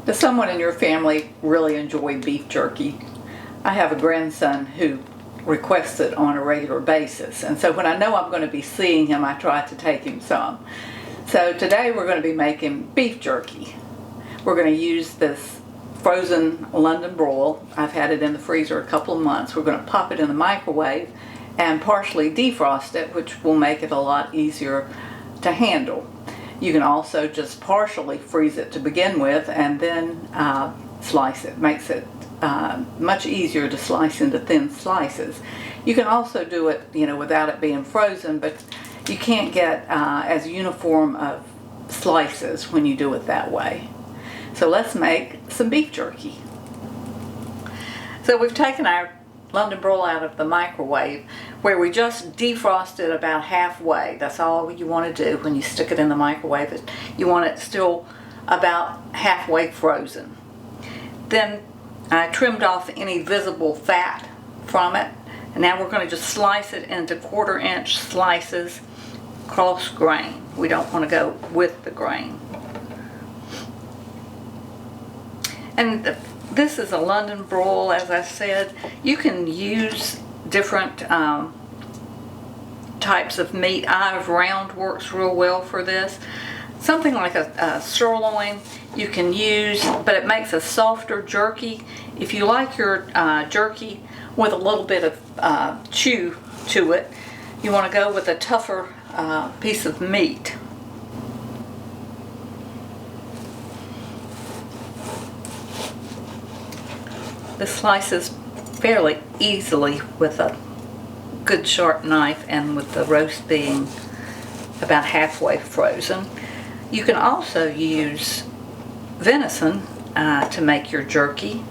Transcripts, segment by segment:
Does someone in your family really enjoy beef jerky? I have a grandson who requests it on a regular basis, and so when I know I'm going to be seeing him, I try to take him some. So today we're going to be making beef jerky. We're going to use this frozen London broil. I've had it in the freezer a couple of months. We're going to pop it in the microwave and partially defrost it, which will make it a lot easier to handle. You can also just partially freeze it to begin with and then slice it. Makes it much easier to slice into thin slices. You can also do it, without it being frozen, but you can't get as uniform of slices when you do it that way. So let's make some beef jerky. So we've taken our London broil out of the microwave, where we just defrosted about halfway. That's all you want to do when you stick it in the microwave. You want it still about halfway frozen. Then I trimmed off any visible fat from it, and now we're going to just slice it into 1/4 inch slices, cross grain. We don't want to go with the grain. And this is a London broil, as I said. You can use different types of meat. Olive round works real well for this. Something like a sirloin you can use, but it makes a softer jerky. If you like your jerky with a little bit of chew to it, you want to go with a tougher piece of meat. This slices fairly easily with a good sharp knife, and with the roast being about halfway frozen. You can also use venison to make your jerky,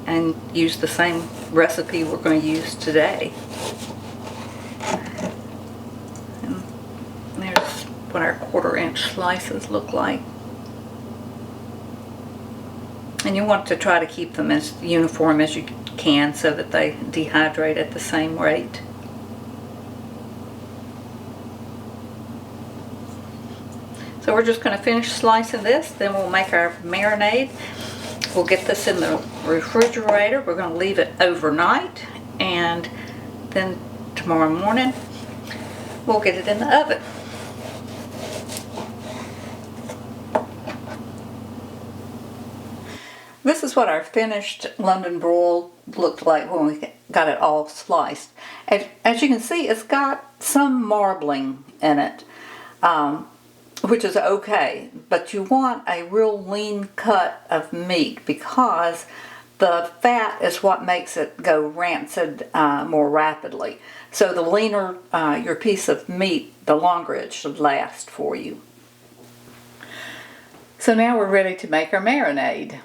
and use the same recipe we're going to use today. And there's what our 1/4 inch slices look like. And you want to try to keep them as uniform as you can so that they dehydrate at the same rate. So we're just going to finish slicing this, then we'll make our marinade. We'll get this in the refrigerator. We're going to leave it overnight, and then tomorrow morning we'll get it in the oven. This is what our finished London broil looked like when we got it all sliced. As you can see, it's got some marbling in it, which is okay, but you want a real lean cut of meat because the fat is what makes it go rancid more rapidly. So the leaner your piece of meat, the longer it should last for you. So now we're ready to make our marinade.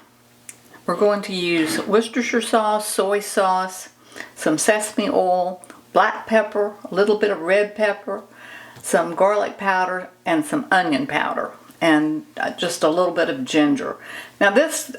We're going to use Worcestershire sauce, soy sauce, some sesame oil, black pepper, a little bit of red pepper, some garlic powder, and some onion powder, and just a little bit of ginger. Now this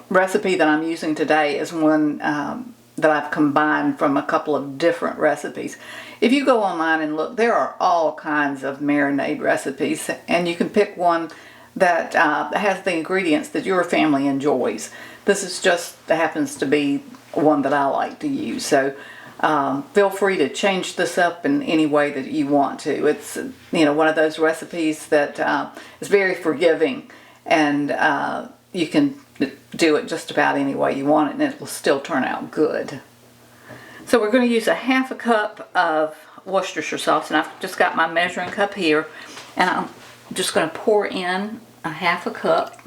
recipe that I'm using today is one that I've combined from a couple of different recipes. If you go online and look, there are all kinds of marinade recipes, and you can pick one that has the ingredients that your family enjoys. This is just happens to be one that I like to use. So feel free to change this up in any way that you want to. It's one of those recipes that is very forgiving, and you can do it just about any way you want it, and it will still turn out good. So we're going to use a 1/2 cup of Worcestershire sauce, and I've just got my measuring cup here, and I'm just going to pour in a 1/2 cup.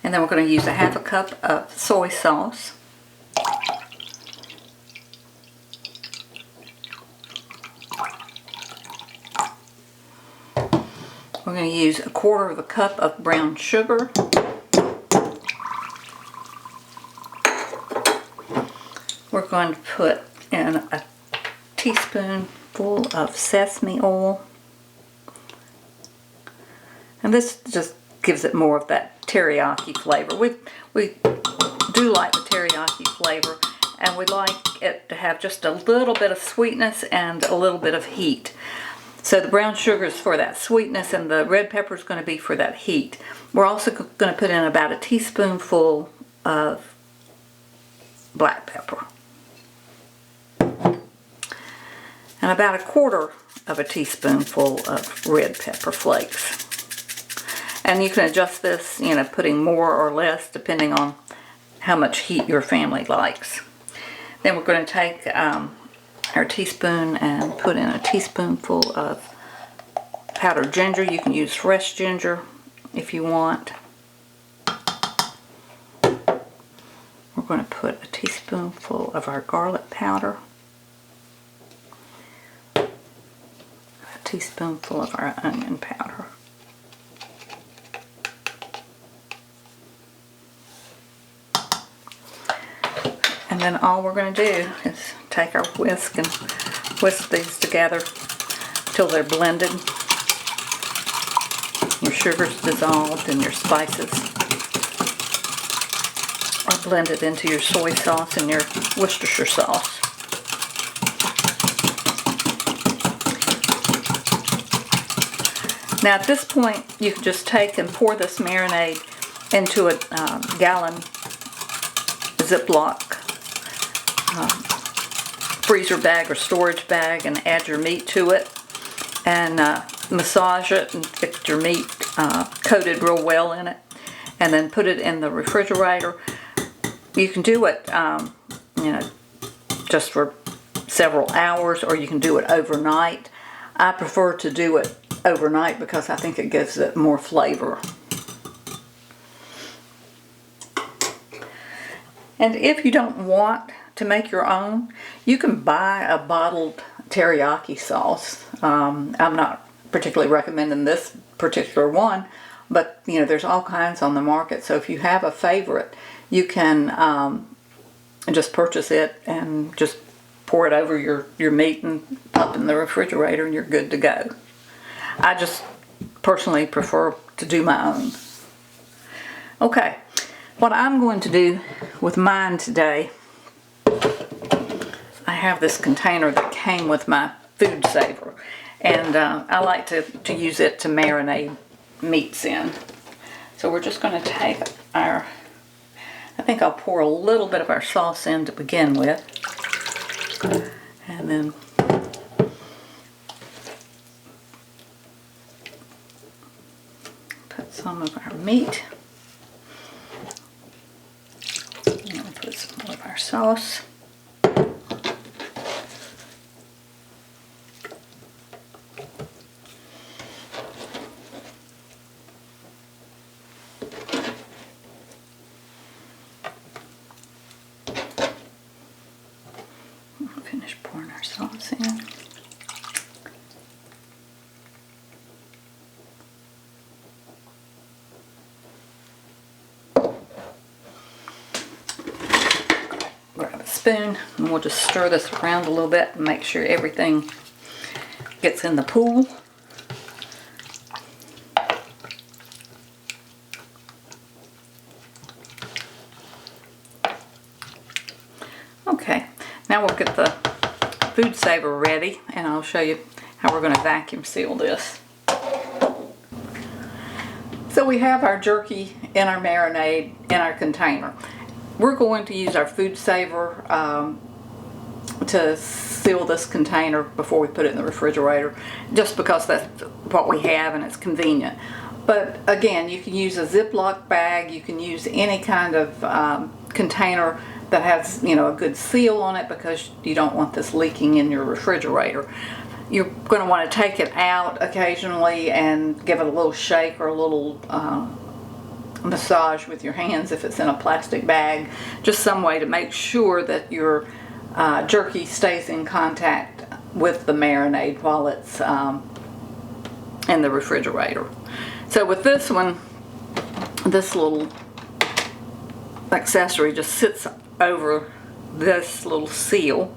And then we're going to use a 1/2 cup of soy sauce. We're going to use 1/4 cup of brown sugar. We're going to put in a teaspoonful of sesame oil. And this just gives it more of that teriyaki flavor. We do like the teriyaki flavor, and we like it to have just a little bit of sweetness and a little bit of heat. So the brown sugar is for that sweetness, and the red pepper is going to be for that heat. We're also going to put in about a teaspoonful of black pepper. And about a quarter of a teaspoonful of red pepper flakes. And you can adjust this, you know, putting more or less depending on how much heat your family likes. Then we're going to take our teaspoon and put in a teaspoonful of powdered ginger. You can use fresh ginger if you want. We're going to put a teaspoonful of our garlic powder. Teaspoonful of our onion powder. And then all we're going to do is take our whisk and whisk these together till they're blended. Your sugar's dissolved and your spices are blended into your soy sauce and your Worcestershire sauce. Now at this point, you can just take and pour this marinade into a gallon Ziploc freezer bag or storage bag and add your meat to it and massage it and get your meat coated real well in it, and then put it in the refrigerator. You can do it you know, just for several hours, or you can do it overnight. I prefer to do it overnight because I think it gives it more flavor. And if you don't want to make your own, you can buy a bottled teriyaki sauce. I'm not particularly recommending this particular one, but you know, there's all kinds on the market. So if you have a favorite, you can just purchase it and just pour it over your meat and pop in the refrigerator and you're good to go. I just personally prefer to do my own. Okay, what I'm going to do with mine today, I have this container that came with my food saver, and I like to use it to marinate meats in. So we're just going to take our, I think I'll pour a little bit of our sauce in to begin with, and then put some of our meat, and put some more of our sauce. Finish pouring our sauce in. Grab a spoon and we'll just stir this around a little bit and make sure everything gets in the pool. Okay, now we'll get the food saver ready and I'll show you how we're going to vacuum seal this. So we have our jerky in our marinade in our container. We're going to use our food saver to seal this container before we put it in the refrigerator, just because that's what we have and it's convenient. But again, you can use a Ziploc bag, you can use any kind of container that has, you know, a good seal on it, because you don't want this leaking in your refrigerator. You're going to want to take it out occasionally and give it a little shake or a little massage with your hands if it's in a plastic bag, just some way to make sure that your jerky stays in contact with the marinade while it's in the refrigerator. So with this one, this little accessory just sits over this little seal,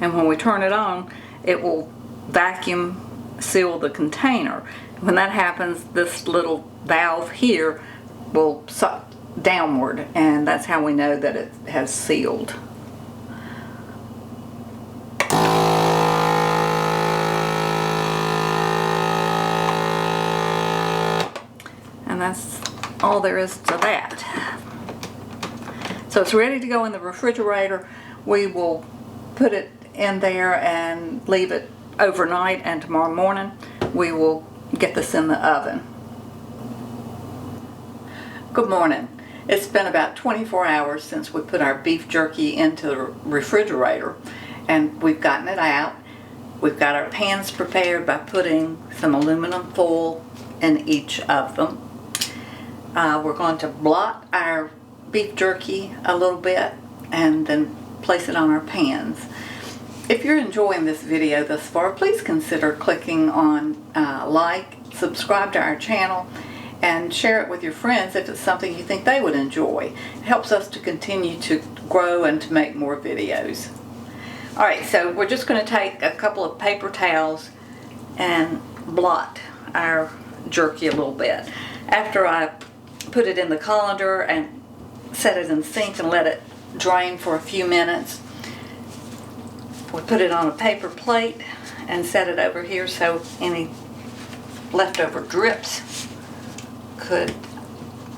and when we turn it on, it will vacuum seal the container. When that happens, this little valve here will suck downward, and that's how we know that it has sealed. And that's all there is to that. So it's ready to go in the refrigerator. We will put it in there and leave it overnight, and tomorrow morning we will get this in the oven. Good morning. It's been about 24 hours since we put our beef jerky into the refrigerator, and we've gotten it out. We've got our pans prepared by putting some aluminum foil in each of them. We're going to blot our beef jerky a little bit and then place it on our pans. If you're enjoying this video thus far, please consider clicking on like, subscribe to our channel, and share it with your friends if it's something you think they would enjoy. It helps us to continue to grow and to make more videos. Alright, so we're just going to take a couple of paper towels and blot our jerky a little bit. After I put it in the colander and set it in the sink and let it drain for a few minutes, we put it on a paper plate and set it over here so any leftover drips could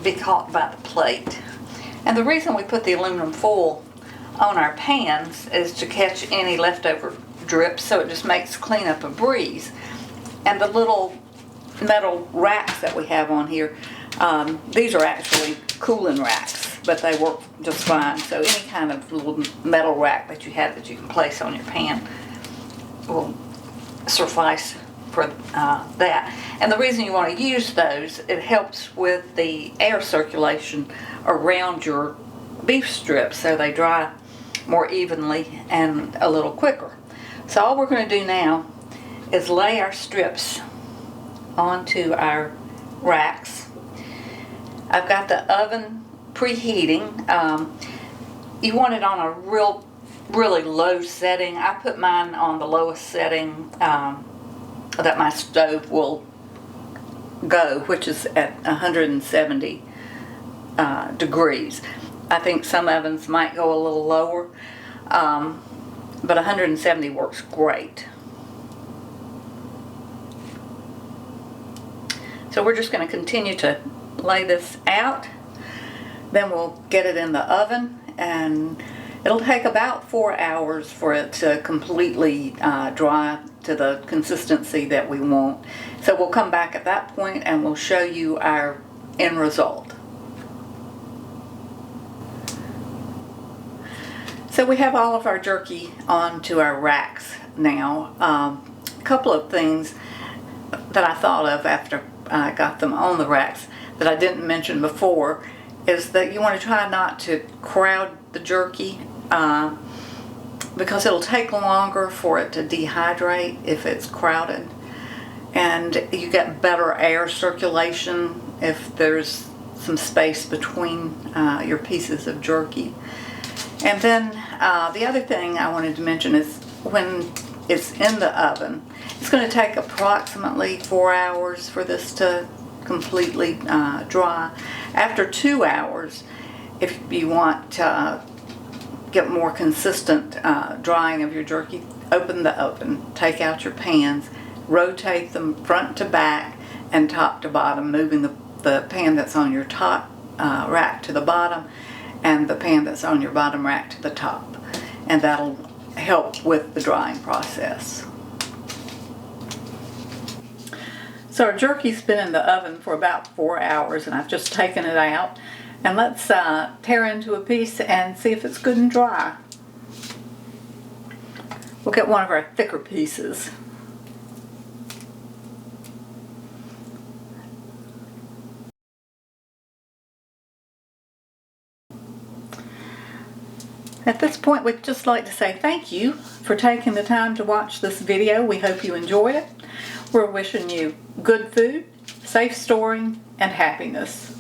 be caught by the plate. And the reason we put the aluminum foil on our pans is to catch any leftover drips, so it just makes cleanup a breeze. And the little metal racks that we have on here, these are actually cooling racks, but they work just fine. So any kind of little metal rack that you have that you can place on your pan will suffice for that. And the reason you want to use those, it helps with the air circulation around your beef strips so they dry more evenly and a little quicker. So all we're going to do now is lay our strips onto our racks. I've got the oven preheating. You want it on a really low setting. I put mine on the lowest setting that my stove will go, which is at 170 degrees. I think some ovens might go a little lower, but 170 works great. So we're just going to continue to lay this out. Then we'll get it in the oven, and it'll take about 4 hours for it to completely dry to the consistency that we want. So we'll come back at that point and we'll show you our end result. So we have all of our jerky onto our racks now. A couple of things that I thought of after I got them on the racks that I didn't mention before is that you want to try not to crowd the jerky because it'll take longer for it to dehydrate if it's crowded, and you get better air circulation if there's some space between your pieces of jerky. And then the other thing I wanted to mention is when it's in the oven, it's going to take approximately 4 hours for this to completely dry. After 2 hours, if you want to get more consistent drying of your jerky, open the oven, take out your pans, rotate them front to back and top to bottom, moving the pan that's on your top rack to the bottom and the pan that's on your bottom rack to the top, and that'll help with the drying process. So our jerky's been in the oven for about 4 hours, and I've just taken it out. And let's tear into a piece and see if it's good and dry. We'll get one of our thicker pieces. At this point, we'd just like to say thank you for taking the time to watch this video. We hope you enjoyed it. We're wishing you good food, safe storing, and happiness.